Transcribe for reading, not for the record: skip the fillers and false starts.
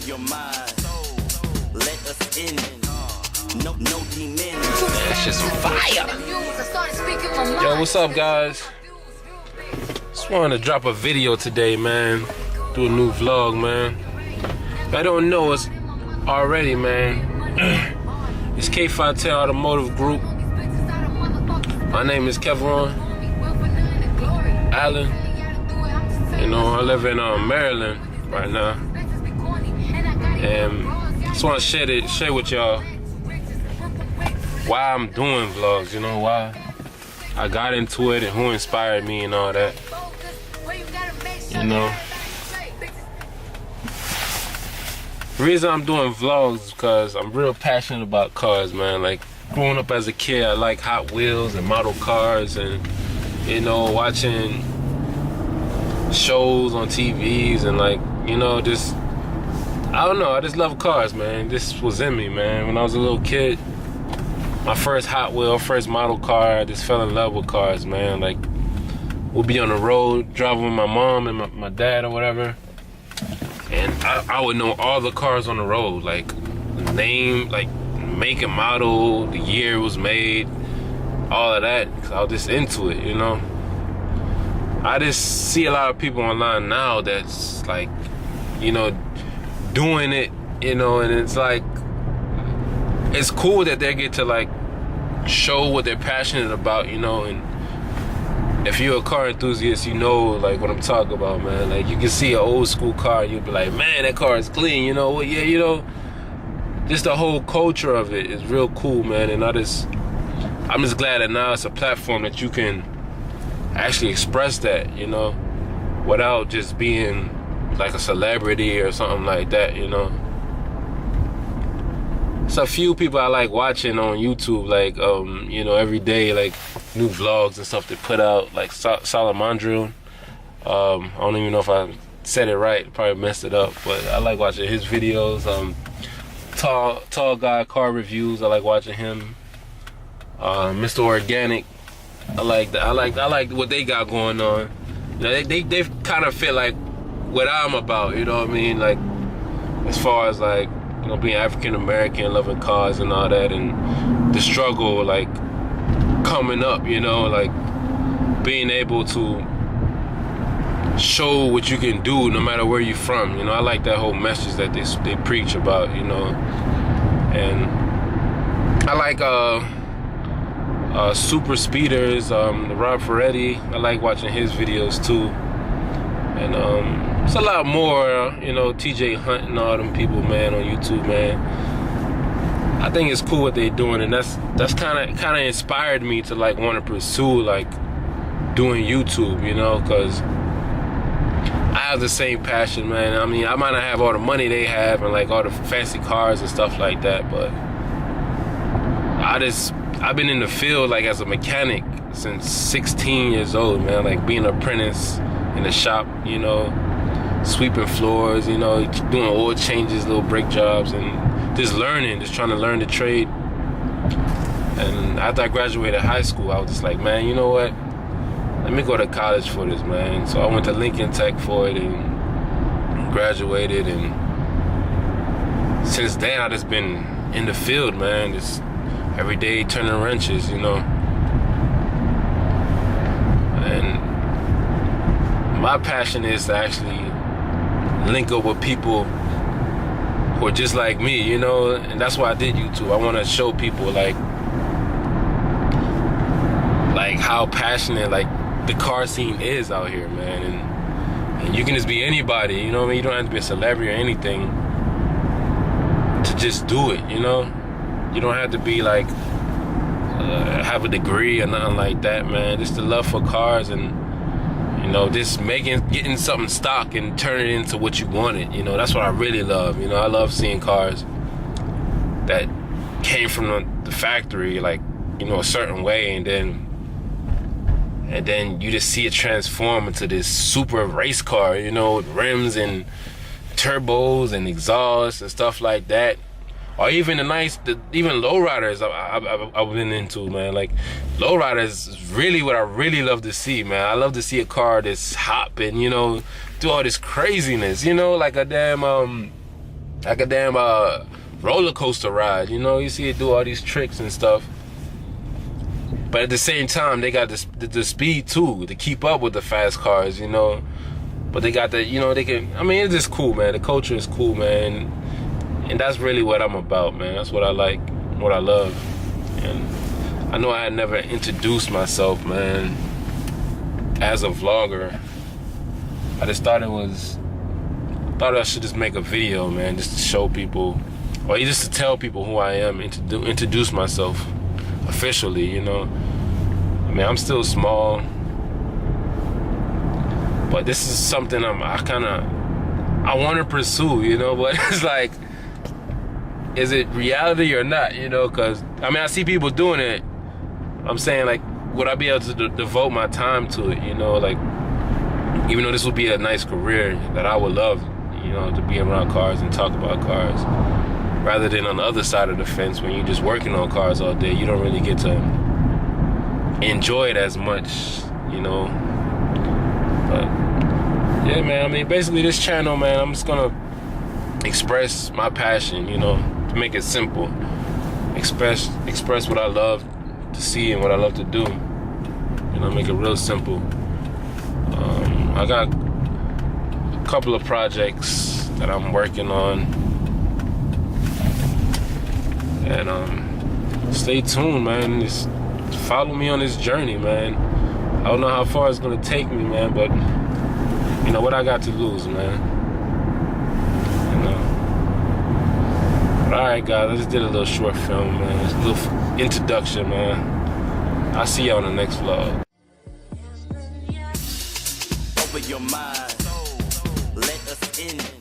your mind. Let us in. No demons. That shit's some fire. Yo, what's up, guys? Just wanted to drop a video today, man. Do a new vlog, man. If I don't know us already, man, it's K510 Automotive Group. My name is Kevin Allen. You know, I live in Maryland right now, and just want to share with y'all why I'm doing vlogs. You know, why I got into it and who inspired me and all that. You know, the reason I'm doing vlogs is because I'm real passionate about cars, man. Like, growing up as a kid, I like Hot Wheels and model cars, and you know, watching shows on TVs and, like, you know, just, I don't know, I just love cars, man. This was in me, man. When I was a little kid, my first Hot Wheel, first model car, I just fell in love with cars, man. Like, we'll be on the road driving with my mom and my dad or whatever, and I would know all the cars on the road, like the name, like make and model, the year it was made, all of that, because I was just into it, you know. I just see a lot of people online now that's like, you know, doing it, you know, and it's like, it's cool that they get to like show what they're passionate about, you know. And if you're a car enthusiast, you know like what I'm talking about, man. Like, you can see an old school car, you'll be like, man, that car is clean, you know. Yeah, you know, just the whole culture of it is real cool, man. And I'm just glad that now it's a platform that you can actually express that, you know, without just being like a celebrity or something like that, you know. It's a few people I like watching on YouTube, like, you know, every day, like new vlogs and stuff they put out, like Salamandro. I don't even know if I said it right, probably messed it up, but I like watching his videos. Tall guy car reviews, I like watching him. Mr. Organic, I like that. I like what they got going on. You know, they kind of fit like what I'm about, you know what I mean? Like, as far as like, you know, being African American, loving cars and all that, and the struggle like coming up, you know, like being able to show what you can do no matter where you're from. You know, I like that whole message that they preach about, you know. And I like super speeders, Rob Ferretti. I like watching his videos too. And it's a lot more, you know, TJ Hunt and all them people, man, on YouTube, man. I think it's cool what they're doing, and that's kind of inspired me to like want to pursue like doing YouTube, you know, because I have the same passion, man. I mean, I might not have all the money they have and like all the fancy cars and stuff like that, but I've been in the field like as a mechanic since 16 years old, man. Like being an apprentice in the shop, you know, sweeping floors, you know, doing oil changes, little brake jobs, and just learning, just trying to learn the trade. And after I graduated high school, I was just like, man, you know what? Let me go to college for this, man. So I went to Lincoln Tech for it and graduated, and since then I just been in the field, man. Just every day turning wrenches, you know. And my passion is to actually link up with people who are just like me, you know. And that's why I did YouTube. I want to show people like how passionate like the car scene is out here, man. And you can just be anybody, you know what I mean? You don't have to be a celebrity or anything to just do it, you know. You don't have to be like have a degree or nothing like that, man. Just the love for cars, and you know, just getting something stock and turning it into what you want it. You know, that's what I really love. You know, I love seeing cars that came from the factory, like, you know, a certain way, and then you just see it transform into this super race car, you know, with rims and turbos and exhaust and stuff like that. Or even even lowriders I've been into, man. Like, lowriders is really what I really love to see, man. I love to see a car that's hopping, you know, do all this craziness, you know, like a damn like a damn roller coaster ride. You know, you see it do all these tricks and stuff. But at the same time, they got the speed too to keep up with the fast cars, you know. But they got the, you know, they can. I mean, it's just cool, man. The culture is cool, man. And that's really what I'm about, man. That's what I like, what I love. And I know I had never introduced myself, man, as a vlogger. I just thought I should just make a video, man, just to show people, or just to tell people who I am, introduce myself officially, you know. I mean, I'm still small, but this is something I want to pursue, you know. But it's like, is it reality or not, you know? Because I mean, I see people doing it. I'm saying, like, would I be able to devote my time to it, you know? Like, even though this would be a nice career that I would love, you know, to be around cars and talk about cars, rather than on the other side of the fence when you're just working on cars all day, you don't really get to enjoy it as much, you know. But yeah, man, I mean, basically this channel, man, I'm just gonna express my passion, you know, to make it simple. Express what I love to see and what I love to do. You know, make it real simple. I got a couple of projects that I'm working on. And stay tuned, man. Just follow me on this journey, man. I don't know how far it's gonna take me, man, but you know what I got to lose, man. You know. But alright, guys, I just did a little short film, man. Just a little introduction, man. I'll see y'all on the next vlog. Open your mind, let us in.